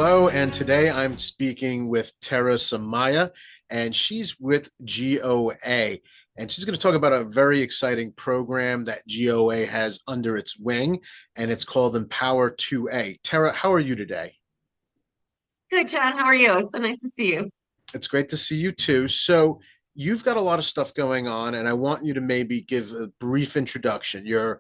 Hello, and today I'm speaking with Terra Semaia, and she's with GOA. And she's going to talk about a very exciting program that GOA has under its wing, and it's called Empower 2A. Terra, how are you today? Good, John. How are you? It's so nice to see you. It's great to see you too. So, you've got a lot of stuff going on, and I want you to maybe give a brief introduction. You're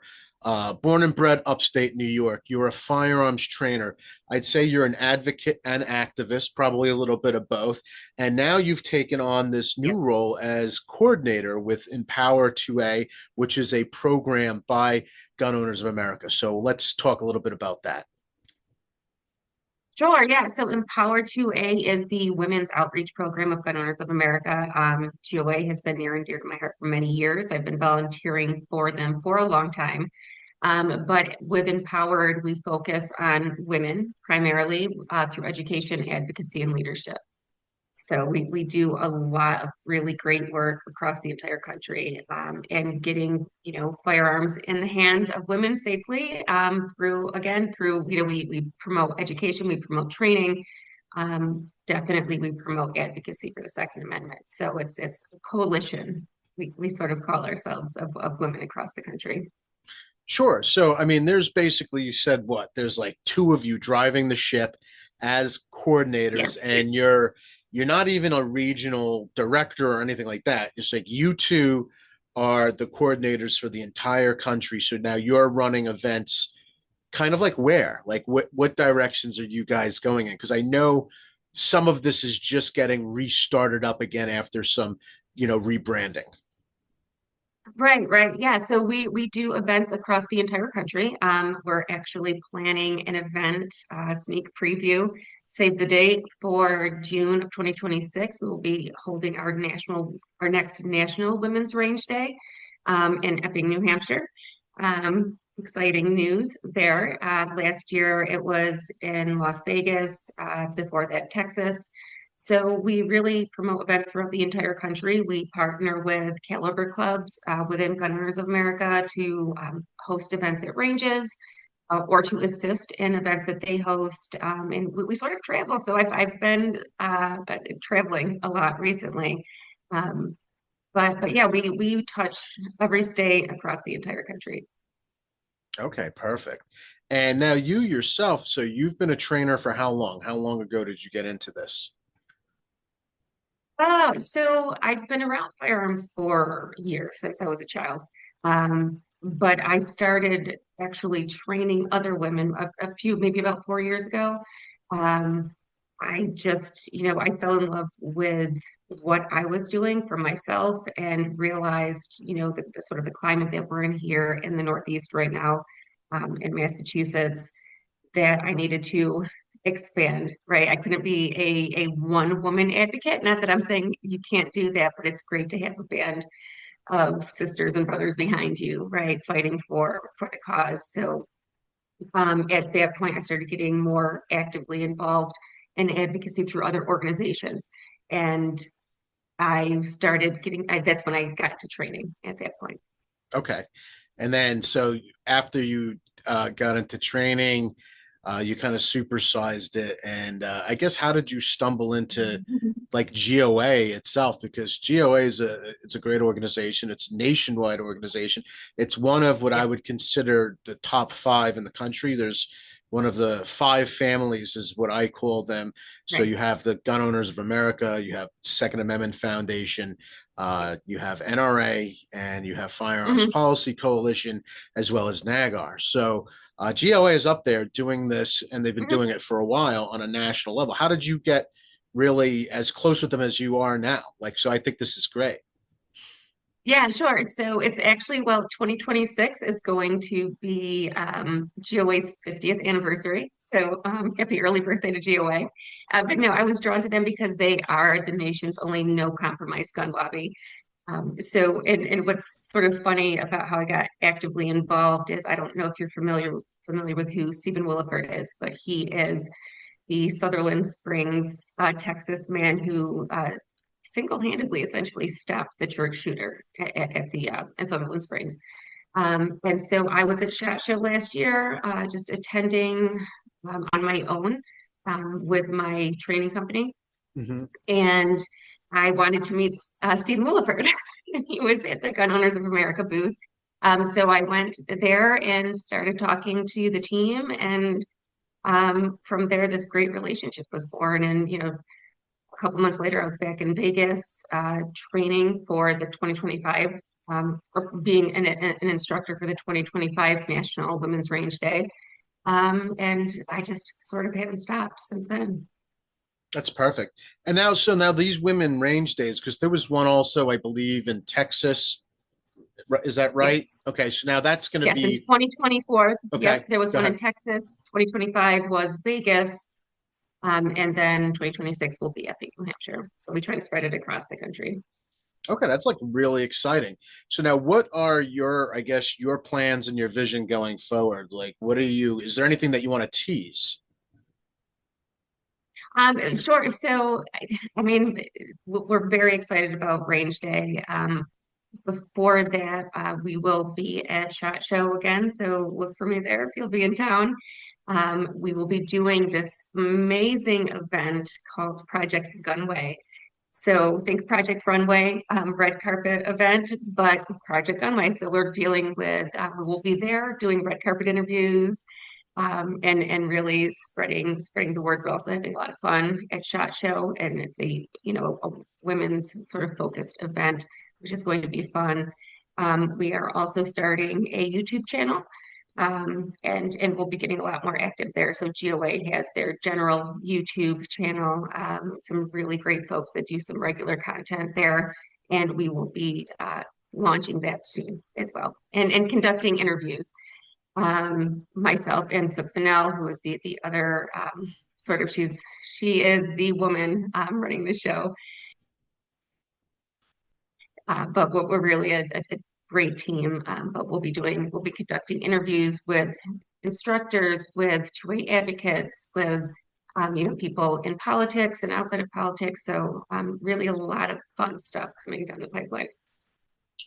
born and bred upstate New York. You're a firearms trainer. I'd say you're an advocate and activist, probably a little bit of both. And now you've taken on this Yeah. new role as coordinator with Empower 2A, which is a program by Gun Owners of America. So, let's talk a little bit about that. Sure. Yeah. So Empower 2A is the women's outreach program of Gun Owners of America. GOA has been near and dear to my heart for many years. I've been volunteering for them for a long time. But with Empowered, we focus on women primarily through education, advocacy, and leadership. So we do a lot of really great work across the entire country, and getting, firearms in the hands of women safely, through, we promote education, we promote training. Definitely we promote advocacy for the Second Amendment. So it's a coalition, we sort of call ourselves, of women across the country. Sure. So, I mean, there's basically, you said what? There's like two of you driving the ship as coordinators, Yes. and you're not even a regional director or anything like that. It's like you two are the coordinators for the entire country. So now you're running events kind of like where? Like what directions are you guys going in? Because I know some of this is just getting restarted up again after some, rebranding. Right, right. Yeah. So we do events across the entire country. We're actually planning an event, sneak preview, save the date for June of 2026. We will be holding our next National Women's Range Day, in Epping, New Hampshire. Exciting news there. Last year it was in Las Vegas, before that, Texas. So we really promote events throughout the entire country. We partner with caliber clubs within Gun Owners of America to host events at ranges, or to assist in events that they host. And we sort of travel. So I've been traveling a lot recently. Um, but yeah, we touch every state across the entire country. Okay, perfect. And now you yourself, so you've been a trainer for how long? How long ago did you get into this? So I've been around firearms for years, since I was a child. But I started actually training other women maybe about 4 years ago. Um, I just, I fell in love with what I was doing for myself and realized, the sort of the climate that we're in here in the Northeast right now, in Massachusetts, that I needed to expand, right? I couldn't be a one woman advocate. Not that I'm saying you can't do that, but it's great to have a band of sisters and brothers behind you, right? Fighting for the cause. So at that point, I started getting more actively involved in advocacy through other organizations. And that's when I got to training at that point. Okay. And then, so after you got into training, you kind of supersized it. And I guess, how did you stumble into like GOA itself? Because GOA it's a great organization. It's a nationwide organization. It's one of what Yeah, I would consider the top five in the country. There's one of the five families is what I call them. So right. you have the Gun Owners of America, you have Second Amendment Foundation, you have NRA, and you have Firearms Mhm. Policy Coalition, as well as NAGAR. So GOA is up there doing this, and they've been Mhm. doing it for a while on a national level. How did you get really as close with them as you are now? Like, so I think this is great. Yeah, sure. So it's actually, well, 2026 is going to be GOA's 50th anniversary. So happy early birthday to GOA. But no, I was drawn to them because they are the nation's only no compromise gun lobby. And what's sort of funny about how I got actively involved is, I don't know if you're familiar with who Stephen Williford is, but he is the Sutherland Springs, Texas man who single-handedly essentially stopped the church shooter at Sutherland Springs. And so I was at SHOT Show last year, just attending on my own. with my training company, Hmm. and I wanted to meet Steve Williford. He was at the Gun Owners of America booth. So I went there and started talking to the team, and from there, this great relationship was born. And a couple months later, I was back in Vegas training for the 2025, or being an instructor for the 2025 National Women's Range Day. And I just sort of haven't stopped since then. That's perfect. And now, so now these women range days, because there was one also, I believe, in Texas. Is that right? Yes. Okay, so now that's going to Yes, in be 2024, okay. yep, there was Go one in ahead. Texas. 2025 was Vegas, and then 2026 will be Epic, New Hampshire. So we try to spread it across the country. Okay, that's like really exciting. So now, what are your, I guess, your plans and your vision going forward? Like, what are you? Is there anything that you want to tease? Sure. So, I mean, we're very excited about Range Day. Before that, we will be at SHOT Show again. So look for me there if you'll be in town. We will be doing this amazing event called Project Gunway. So think Project Runway, red carpet event, but Project Gunway. So we're dealing with, we will be there doing red carpet interviews, and really spreading the word. We're also having a lot of fun at SHOT Show, and it's a women's sort of focused event, which is going to be fun. We are also starting a YouTube channel, and we'll be getting a lot more active there. So GOA has their general YouTube channel, some really great folks that do some regular content there, and we will be launching that soon as well, and conducting interviews. Myself and Sukhanel, who is the other sort of she is the woman running the show. But we're really a great team. But we'll be conducting interviews with instructors, with 2A advocates, with people in politics and outside of politics. So really a lot of fun stuff coming down the pipeline.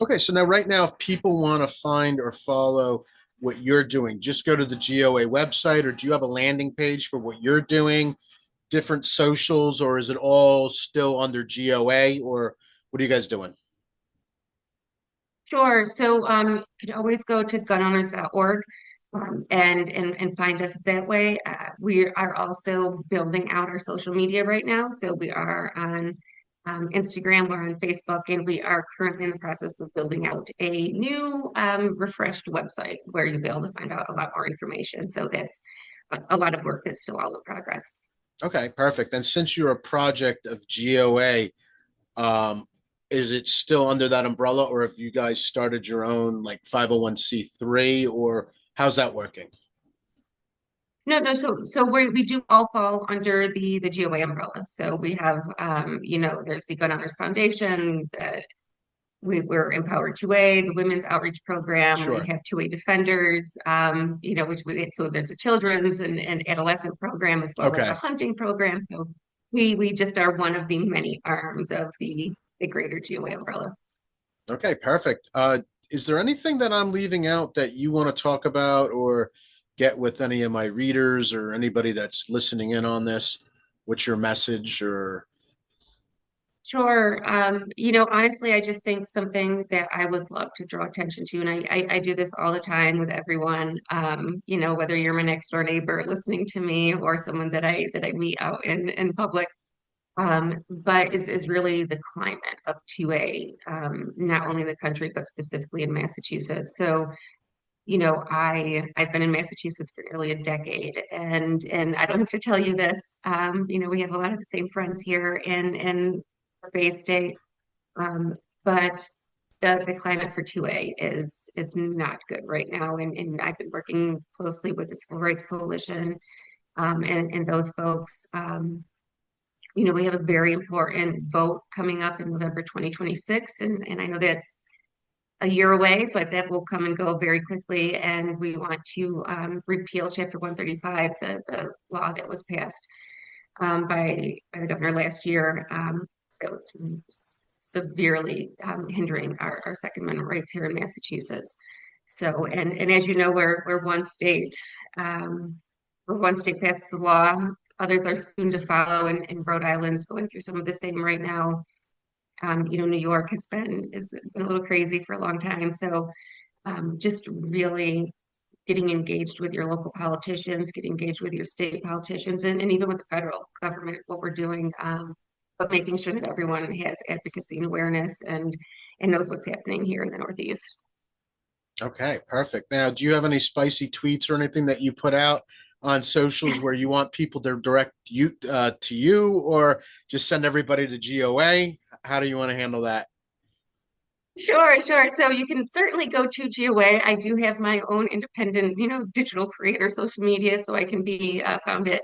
Okay, so now, right now, if people want to find or follow what you're doing, just go to the GOA website, or do you have a landing page for what you're doing, different socials, or is it all still under GOA, or what are you guys doing? Sure. So you can always go to gunowners.org, and find us that way. We are also building out our social media right now. So we are on Instagram, we're on Facebook, and we are currently in the process of building out a new refreshed website where you'll be able to find out a lot more information. So that's a lot of work that's still all in progress. Okay, perfect. And since you're a project of GOA, um, is it still under that umbrella, or have you guys started your own like 501(c)(3), or how's that working? No, no. So we do all fall under the GOA umbrella. So we have, there's the Gun Owners Foundation. We're Empowered 2A, the Women's Outreach Program. We Sure. have 2A Defenders, so there's a children's and adolescent program as well as a Okay. hunting program. So we just are one of the many arms of the greater GOA umbrella. Okay, perfect. Is there anything that I'm leaving out that you want to talk about or get with any of my readers or anybody that's listening in on this? What's your message or Sure. Honestly, I just think something that I would love to draw attention to, and I do this all the time with everyone, whether you're my next door neighbor listening to me or someone that I meet out in public, but is really the climate of 2A, not only in the country, but specifically in Massachusetts. So, I've been in Massachusetts for nearly a decade, and I don't have to tell you this. We have a lot of the same friends here in the Bay State, but the climate for 2A is not good right now. And I've been working closely with the Civil Rights Coalition, and those folks. We have a very important vote coming up in November 2026, and I know that's a year away, but that will come and go very quickly. And we want to repeal Chapter 135, the law that was passed by the governor last year, that was severely hindering our Second Amendment rights here in Massachusetts. So, and as you know, we're one state. We're one state passes the law. others are soon to follow, and Rhode Island's going through some of the same right now. New York has been a little crazy for a long time. So just really getting engaged with your local politicians, getting engaged with your state politicians, and even with the federal government, what we're doing, but making sure that everyone has advocacy and awareness and knows what's happening here in the Northeast. Okay, perfect. Now, do you have any spicy tweets or anything that you put out on socials where you want people to direct you to you, or just send everybody to GOA? How do you want to handle that? Sure, sure. So you can certainly go to GOA. I do have my own independent, digital creator social media, so I can be found at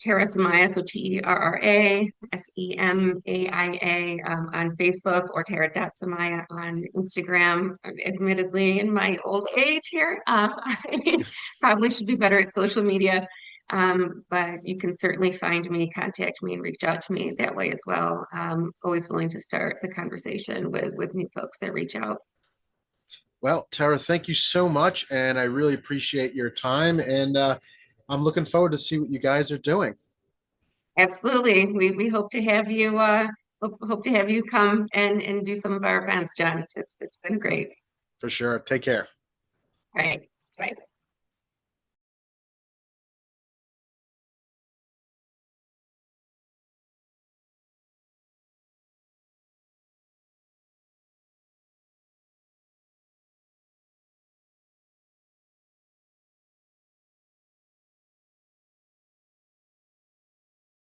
Terra Semaia, so TerraSemaia on Facebook, or Terra.Semaia on Instagram. Admittedly, in my old age here, I probably should be better at social media. But you can certainly find me, contact me, and reach out to me that way as well. Always willing to start the conversation with new folks that reach out. Well, Tara, thank you so much, and I really appreciate your time. And I'm looking forward to see what you guys are doing Absolutely. We hope to have you hope to have you come and do some of our events, John. It's been great. for sure. Take care. All right. Bye.